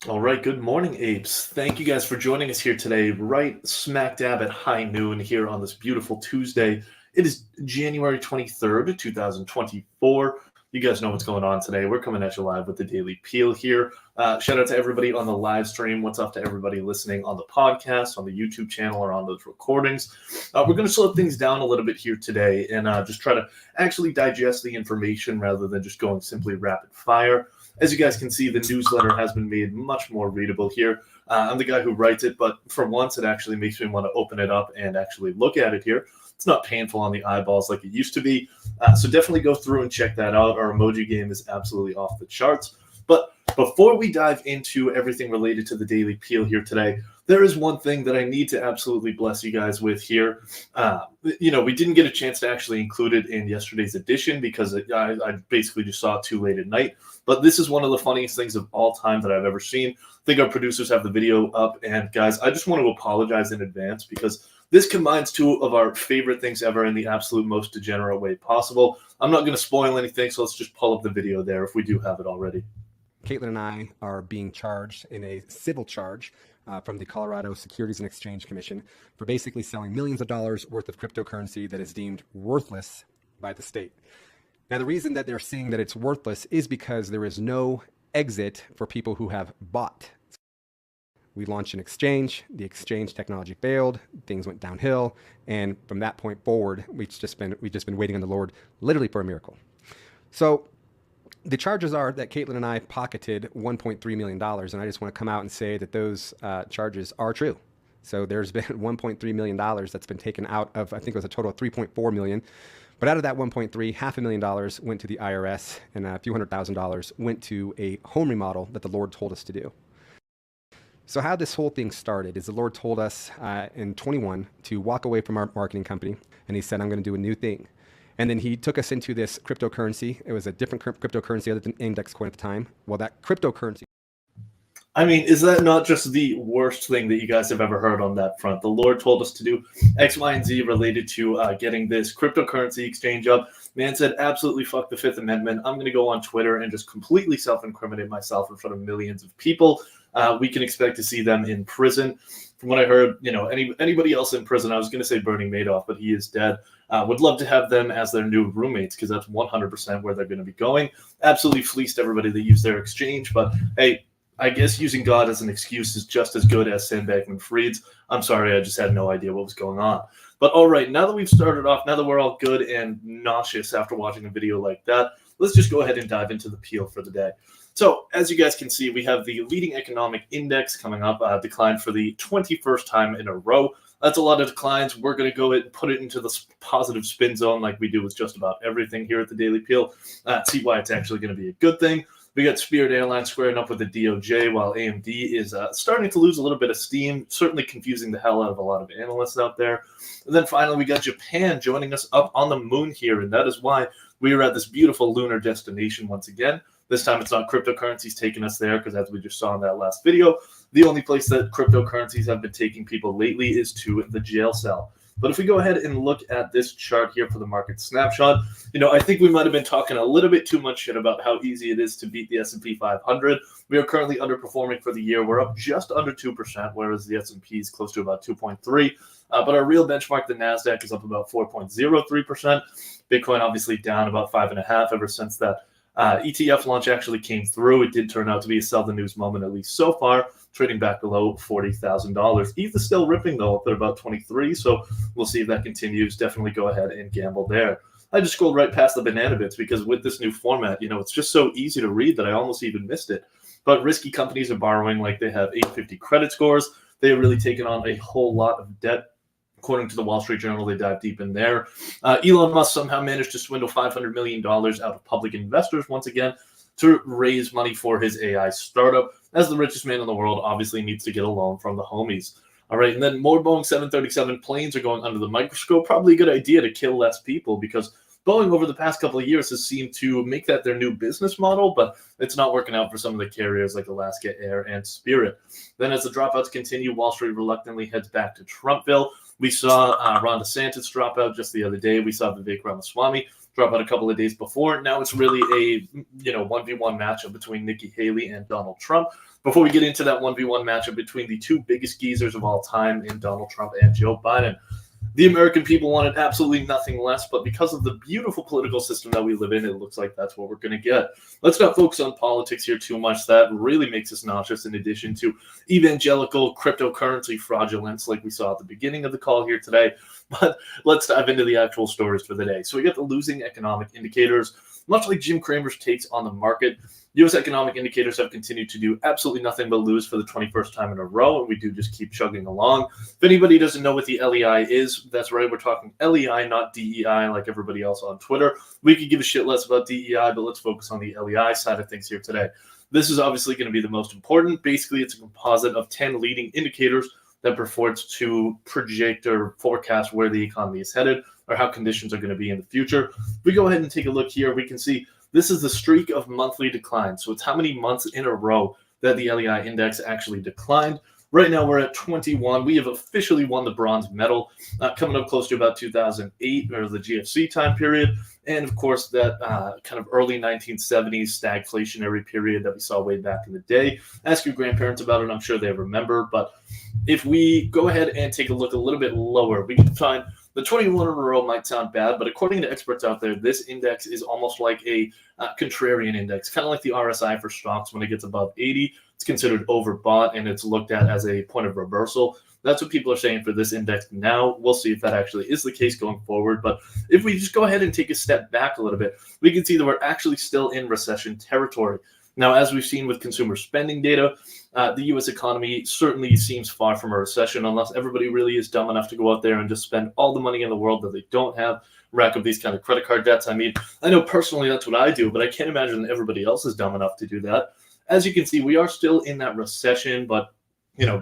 All right, good morning, apes. Thank you guys for joining us here today, right smack dab at high noon here on this beautiful Tuesday. It is January 23rd, 2024. You guys know what's going on today. We're coming at you live with the Daily Peel here. Shout out to everybody on the live stream. What's up to everybody listening on the podcast, on the YouTube channel, or on those recordings? We're going to slow things down a little bit here today and just try to actually digest the information rather than just going simply rapid fire. As you guys can see, the newsletter has been made much more readable here. I'm the guy who writes it, but for once, it actually makes me want to open it up and actually look at it here. It's not painful on the eyeballs like it used to be. So definitely go through and check that out. Our emoji game is absolutely off the charts. But before we dive into everything related to the Daily Peel here today, there is one thing that I need to absolutely bless you guys with here. We didn't get a chance to actually include it in yesterday's edition because I basically just saw it too late at night. But this is one of the funniest things of all time that I've ever seen. I think our producers have the video up. And guys, I just want to apologize in advance because this combines two of our favorite things ever in the absolute most degenerate way possible. I'm not going to spoil anything, so let's just pull up the video there if we do have it already. Caitlin and I are being charged in a civil charge from the Colorado Securities and Exchange Commission for basically selling millions of dollars worth of cryptocurrency that is deemed worthless by the state. Now, the reason that they're saying that it's worthless is because there is no exit for people who have bought. We launched an exchange, the exchange technology failed, things went downhill, and from that point forward, we've just been waiting on the Lord literally for a miracle. So the charges are that Caitlin and I pocketed $1.3 million, and I just want to come out and say that those charges are true. So there's been $1.3 million that's been taken out of, I think it was a total of $3.4 million. But out of that 1.3, $500,000 went to the IRS, and a few $100,000 went to a home remodel that the Lord told us to do. So how this whole thing started is the Lord told us in 21 to walk away from our marketing company, and he said, I'm going to do a new thing. And then he took us into this cryptocurrency. It was a different cryptocurrency other than index coin at the time. Well, that cryptocurrency. I mean, is that not just the worst thing that you guys have ever heard on that front? The Lord told us to do X, Y, and Z related to getting this cryptocurrency exchange up. Man said, absolutely fuck the Fifth Amendment. I'm going to go on Twitter and just completely self-incriminate myself in front of millions of people. We can expect to see them in prison. From what I heard, anybody else in prison, I was going to say Bernie Madoff, but he is dead. Would love to have them as their new roommates because that's 100% where they're going to be going. Absolutely fleeced everybody that used their exchange. But hey, I guess using God as an excuse is just as good as Sam Bankman-Fried's. I'm sorry, I just had no idea what was going on. But all right, now that we've started off, now that we're all good and nauseous after watching a video like that, let's just go ahead and dive into the peel for the day. So as you guys can see, we have the leading economic index coming up, declined for the 21st time in a row. That's a lot of declines. We're going to go ahead and put it into the positive spin zone like we do with just about everything here at the Daily Peel. See why it's actually going to be a good thing. We got Spirit Airlines squaring up with the DOJ, while AMD is starting to lose a little bit of steam, certainly confusing the hell out of a lot of analysts out there. And then finally, we got Japan joining us up on the moon here, and that is why we are at this beautiful lunar destination once again. This time it's not cryptocurrencies taking us there, because as we just saw in that last video, the only place that cryptocurrencies have been taking people lately is to the jail cell. But if we go ahead and look at this chart here for the market snapshot, I think we might have been talking a little bit too much shit about how easy it is to beat the S&P 500. We are currently underperforming for the year. We're up just under 2%, whereas the S&P is close to about 2.3%. But our real benchmark, the NASDAQ, is up about 4.03%. Bitcoin obviously down about 5.5% ever since that ETF launch actually came through. It did turn out to be a sell the news moment, at least so far, trading back below $40,000. ETH is still ripping, though, up at about 23, so we'll see if that continues. Definitely go ahead and gamble there. I just scrolled right past the banana bits because with this new format, it's just so easy to read that I almost even missed it. But risky companies are borrowing like they have 850 credit scores. They have really taken on a whole lot of debt. According to the Wall Street Journal, they dive deep in there. Elon Musk somehow managed to swindle $500 million out of public investors once again to raise money for his AI startup. As the richest man in the world, obviously needs to get a loan from the homies. All right, and then more Boeing 737 planes are going under the microscope. Probably a good idea to kill less people because Boeing over the past couple of years has seemed to make that their new business model, but it's not working out for some of the carriers like Alaska Air and Spirit. Then as the dropouts continue, Wall Street reluctantly heads back to Trumpville. We saw Ron DeSantis drop out just the other day. We saw Vivek Ramaswamy drop out a couple of days before. Now it's really a 1v1 matchup between Nikki Haley and Donald Trump. Before we get into that 1v1 matchup between the two biggest geezers of all time in Donald Trump and Joe Biden, the American people wanted absolutely nothing less, but because of the beautiful political system that we live in, it looks like that's what we're going to get. Let's not focus on politics here too much. That really makes us nauseous, in addition to evangelical cryptocurrency fraudulence like we saw at the beginning of the call here today. But let's dive into the actual stories for the day. So we got the losing economic indicators. Much like Jim Cramer's takes on the market, U.S. economic indicators have continued to do absolutely nothing but lose for the 21st time in a row, and we do just keep chugging along. If anybody doesn't know what the LEI is, that's right, we're talking LEI, not DEI, like everybody else on Twitter. We could give a shit less about DEI, but let's focus on the LEI side of things here today. This is obviously going to be the most important. Basically, it's a composite of 10 leading indicators that purports to project or forecast where the economy is headed or how conditions are going to be in the future. If we go ahead and take a look here, we can see this is the streak of monthly decline. So it's how many months in a row that the LEI index actually declined. Right now we're at 21. We have officially won the bronze medal, coming up close to about 2008 or the GFC time period. And of course, that kind of early 1970s stagflationary period that we saw way back in the day. Ask your grandparents about it. I'm sure they remember. But if we go ahead and take a look a little bit lower, we can find the 21 in a row might sound bad, but according to experts out there, this index is almost like a contrarian index, kind of like the RSI for stocks. When it gets above 80, it's considered overbought, and it's looked at as a point of reversal. That's what people are saying for this index now. We'll see if that actually is the case going forward. But if we just go ahead and take a step back a little bit, we can see that we're actually still in recession territory. Now, as we've seen with consumer spending data, the U.S. economy certainly seems far from a recession unless everybody really is dumb enough to go out there and just spend all the money in the world that they don't have, rack up these kind of credit card debts. I mean, I know personally that's what I do, but I can't imagine that everybody else is dumb enough to do that. As you can see, we are still in that recession, but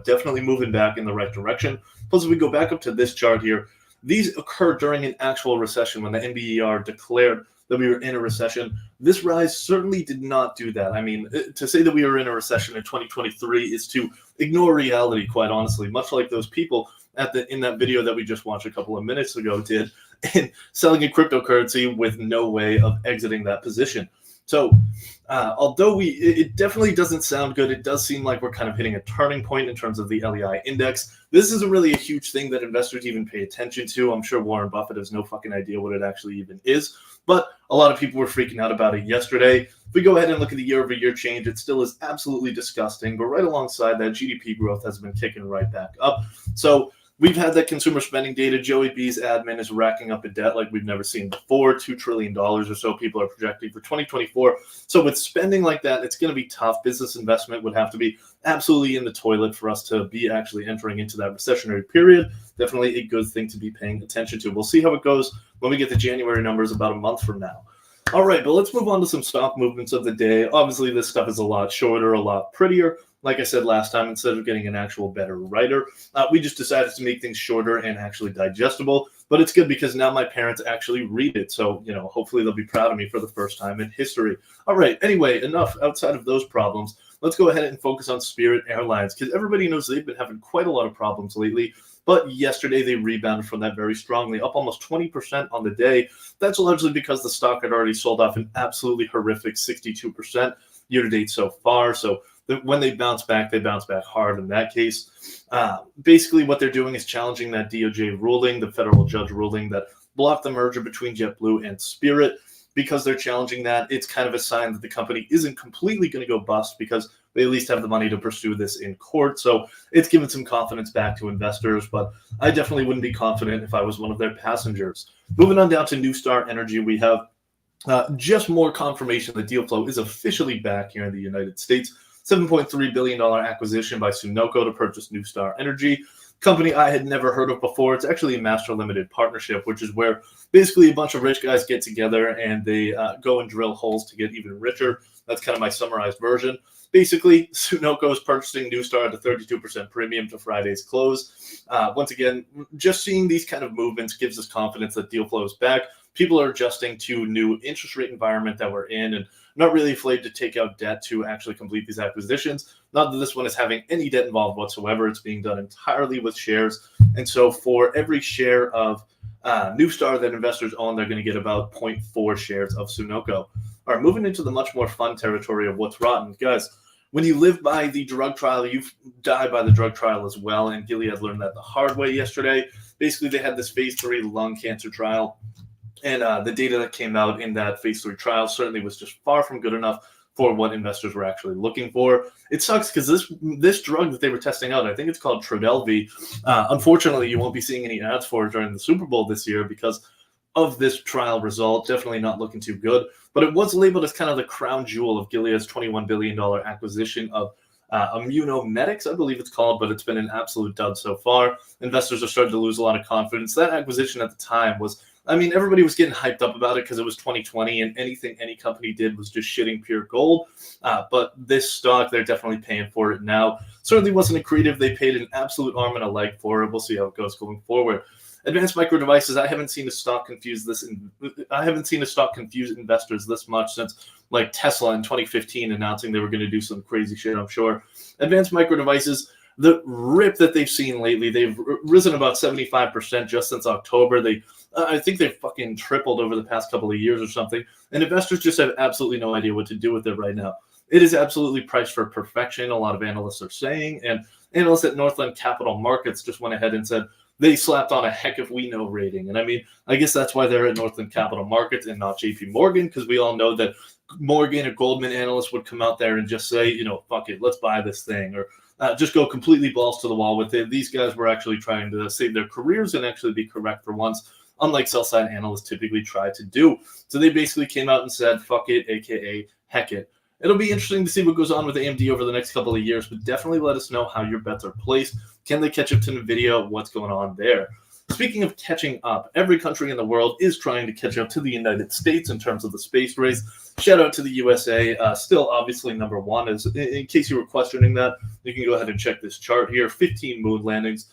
definitely moving back in the right direction. Plus, if we go back up to this chart here, these occurred during an actual recession when the NBER declared that we were in a recession. This rise certainly did not do that. I mean, to say that we were in a recession in 2023 is to ignore reality, quite honestly, much like those people in that video that we just watched a couple of minutes ago did, in selling a cryptocurrency with no way of exiting that position. So although it definitely doesn't sound good, it does seem like we're kind of hitting a turning point in terms of the LEI index. This isn't really a huge thing that investors even pay attention to. I'm sure Warren Buffett has no fucking idea what it actually even is, but a lot of people were freaking out about it yesterday. If we go ahead and look at the year-over-year change, it still is absolutely disgusting, but right alongside that, GDP growth has been kicking right back up. So we've had that consumer spending data. Joey B's admin is racking up a debt like we've never seen before. $2 trillion or so people are projecting for 2024. So with spending like that, it's going to be tough. Business investment would have to be absolutely in the toilet for us to be actually entering into that recessionary period. Definitely a good thing to be paying attention to. We'll see how it goes when we get the January numbers about a month from now. All right, but let's move on to some stock movements of the day. Obviously, this stuff is a lot shorter, a lot prettier. Like I said last time, instead of getting an actual better writer, we just decided to make things shorter and actually digestible. But it's good because now my parents actually read it. So, hopefully they'll be proud of me for the first time in history. All right, anyway, enough outside of those problems. Let's go ahead and focus on Spirit Airlines because everybody knows they've been having quite a lot of problems lately. But yesterday they rebounded from that very strongly, up almost 20% on the day. That's largely because the stock had already sold off an absolutely horrific 62% year-to-date so far. So when they bounce back hard in that case. Basically, what they're doing is challenging that DOJ ruling, the federal judge ruling that blocked the merger between JetBlue and Spirit. Because they're challenging that, it's kind of a sign that the company isn't completely going to go bust because they at least have the money to pursue this in court. So it's given some confidence back to investors, but I definitely wouldn't be confident if I was one of their passengers. Moving on down to New Star Energy, we have just more confirmation that deal flow is officially back here in the United States. $7.3 billion acquisition by Sunoco to purchase New Star Energy. Company I had never heard of before. It's actually a master limited partnership, which is where basically a bunch of rich guys get together and they go and drill holes to get even richer. That's kind of my summarized version. Basically, Sunoco is purchasing New Star at a 32% premium to Friday's close. Once again, just seeing these kind of movements gives us confidence that deal flow is back. People are adjusting to new interest rate environment that we're in and not really afraid to take out debt to actually complete these acquisitions. Not that this one is having any debt involved whatsoever. It's being done entirely with shares. And so for every share of new star that investors own, they're going to get about 0.4 shares of Sunoco. All right, moving into the much more fun territory of what's rotten. Guys, when you live by the drug trial, you die by the drug trial as well, and Gilead learned that the hard way yesterday. Basically, they had this phase 3 lung cancer trial, and the data that came out in that phase 3 trial certainly was just far from good enough for what investors were actually looking for. It sucks because this drug that they were testing out, I think it's called Trodelvy. Unfortunately, you won't be seeing any ads for it during the Super Bowl this year because of this trial result. Definitely not looking too good. But it was labeled as kind of the crown jewel of Gilead's $21 billion acquisition of Immunomedics, I believe it's called, but it's been an absolute dud so far. Investors are starting to lose a lot of confidence. That acquisition at the time was, I mean, everybody was getting hyped up about it because it was 2020 and anything any company did was just shitting pure gold. But this stock, they're definitely paying for it now. Certainly wasn't accretive. They paid an absolute arm and a leg for it. We'll see how it goes going forward. Advanced Micro Devices, I haven't seen a stock confuse investors this much since like Tesla in 2015 announcing they were going to do some crazy shit, I'm sure. Advanced Micro Devices, the rip that they've seen lately, they've risen about 75% just since October. I think they've fucking tripled over the past couple of years or something. And investors just have absolutely no idea what to do with it right now. It is absolutely priced for perfection, a lot of analysts are saying. And analysts at Northland Capital Markets just went ahead and said they slapped on a heck if we know rating. And I mean, I guess that's why they're at Northland Capital Markets and not JP Morgan, because we all know that Morgan or Goldman analysts would come out there and just say, you know, fuck it, let's buy this thing, or just go completely balls to the wall with it. These guys were actually trying to save their careers and actually be correct for once, unlike sell-side analysts typically try to do. So they basically came out and said, fuck it, aka heck it. It'll be interesting to see what goes on with AMD over the next couple of years, but definitely let us know how your bets are placed. Can they catch up to NVIDIA? What's going on there? Speaking of catching up, every country in the world is trying to catch up to the United States in terms of the space race. Shout out to the USA. Still obviously number one. In case you were questioning that, you can go ahead and check this chart here. 15 moon landings.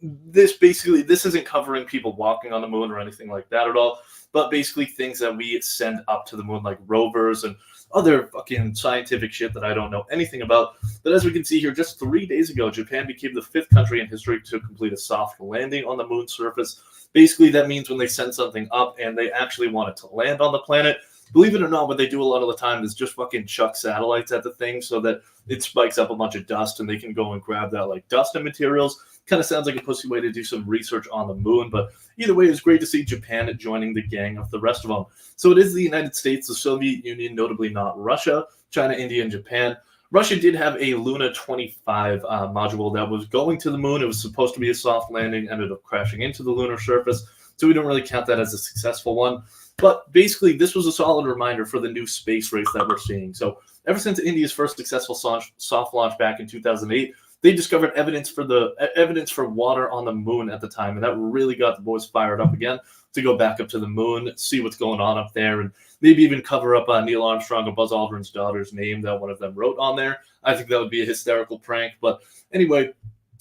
This isn't covering people walking on the moon or anything like that at all, but basically things that we send up to the moon, like rovers and other fucking scientific shit that I don't know anything about. But as we can see here, just 3 days ago, Japan became the 5th country in history to complete a soft landing on the moon's surface. Basically, that means when they send something up and they actually want it to land on the planet, believe it or not, what they do a lot of the time is just fucking chuck satellites at the thing so that it spikes up a bunch of dust and they can go and grab that like dust and materials. Kind of sounds like a pussy way to do some research on the moon, but either way, it's great to see Japan joining the gang of the rest of them. So it is the United States, the Soviet Union, notably not Russia, China, India, and Japan. Russia did have a Luna 25 module that was going to the moon. It was supposed to be a soft landing, ended up crashing into the lunar surface, so we don't really count that as a successful one. But basically, this was a solid reminder for the new space race that we're seeing. So ever since India's first successful soft launch back in 2008, they discovered evidence for water on the moon at the time, and that really got the boys fired up again to go back up to the moon, see what's going on up there, and maybe even cover up Neil Armstrong and Buzz Aldrin's daughter's name that one of them wrote on there. I think that would be a hysterical prank. But anyway,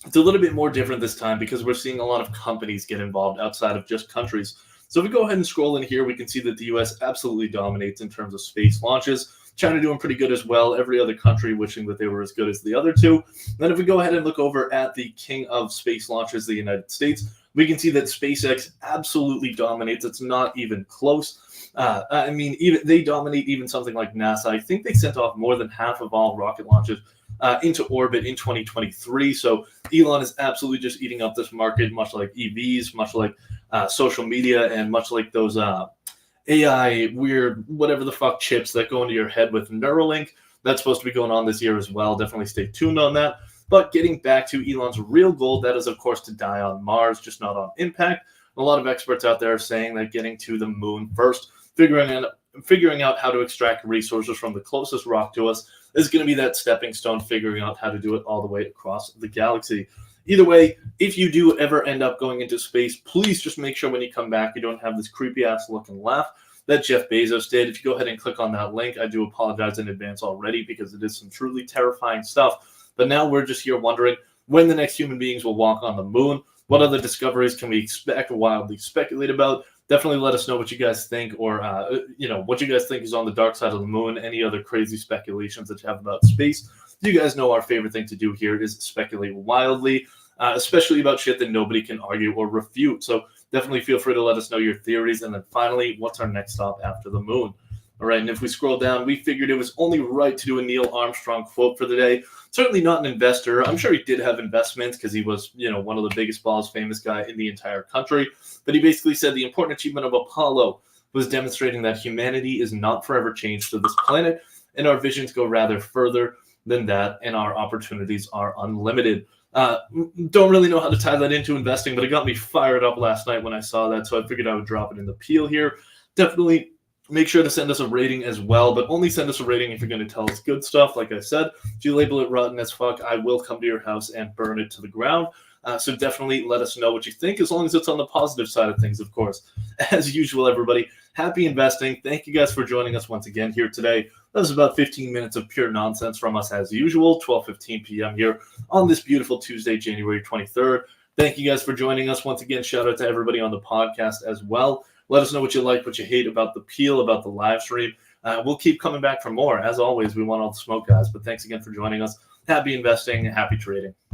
it's a little bit more different this time because we're seeing a lot of companies get involved outside of just countries. So if we go ahead and scroll in here, we can see that the U.S. absolutely dominates in terms of space launches. China doing pretty good as well. Every other country wishing that they were as good as the other two. Then if we go ahead and look over at the king of space launches, the United States, we can see that SpaceX absolutely dominates. It's not even close. I mean, even they dominate even something like NASA. I think they sent off more than half of all rocket launches into orbit in 2023. So Elon is absolutely just eating up this market, much like EVs, much like social media, and much like those AI weird whatever the fuck chips that go into your head with Neuralink. That's supposed to be going on this year as well. Definitely stay tuned on that. But getting back to Elon's real goal, that is, of course, to die on Mars, just not on impact. A lot of experts out there are saying that getting to the moon first, figuring out how to extract resources from the closest rock to us is going to be that stepping stone, figuring out how to do it all the way across the galaxy. Either way, if you do ever end up going into space, please just make sure when you come back you don't have this creepy-ass looking laugh that Jeff Bezos did. If you go ahead and click on that link, I do apologize in advance already because it is some truly terrifying stuff. But now we're just here wondering when the next human beings will walk on the moon. What other discoveries can we expect or wildly speculate about? Definitely let us know what you guys think, or what you guys think is on the dark side of the moon. Any other crazy speculations that you have about space? You guys know our favorite thing to do here is speculate wildly, especially about shit that nobody can argue or refute. So Definitely feel free to let us know your theories. And then finally, what's our next stop after the moon? All right, and if we scroll down, we figured it was only right to do a Neil Armstrong quote for the day. Certainly not an investor. I'm sure he did have investments because he was, one of the biggest balls famous guy in the entire country. But he basically said the important achievement of Apollo was demonstrating that humanity is not forever changed to this planet, and our visions go rather further than that, and our opportunities are unlimited. Don't really know how to tie that into investing, but it got me fired up last night when I saw that, so I figured I would drop it in the peel here. Definitely make sure to send us a rating as well, but only send us a rating if you're going to tell us good stuff. Like I said, if you label it rotten as fuck, I will come to your house and burn it to the ground. So definitely let us know what you think, as long as it's on the positive side of things, of course. As usual, everybody, happy investing. Thank you guys for joining us once again here today. That was about 15 minutes of pure nonsense from us as usual, 12:15 p.m. here on this beautiful Tuesday, January 23rd. Thank you guys for joining us. Once again, shout out to everybody on the podcast as well. Let us know what you like, what you hate about the peel, about the live stream. We'll keep coming back for more. As always, we want all the smoke, guys. But thanks again for joining us. Happy investing, happy trading.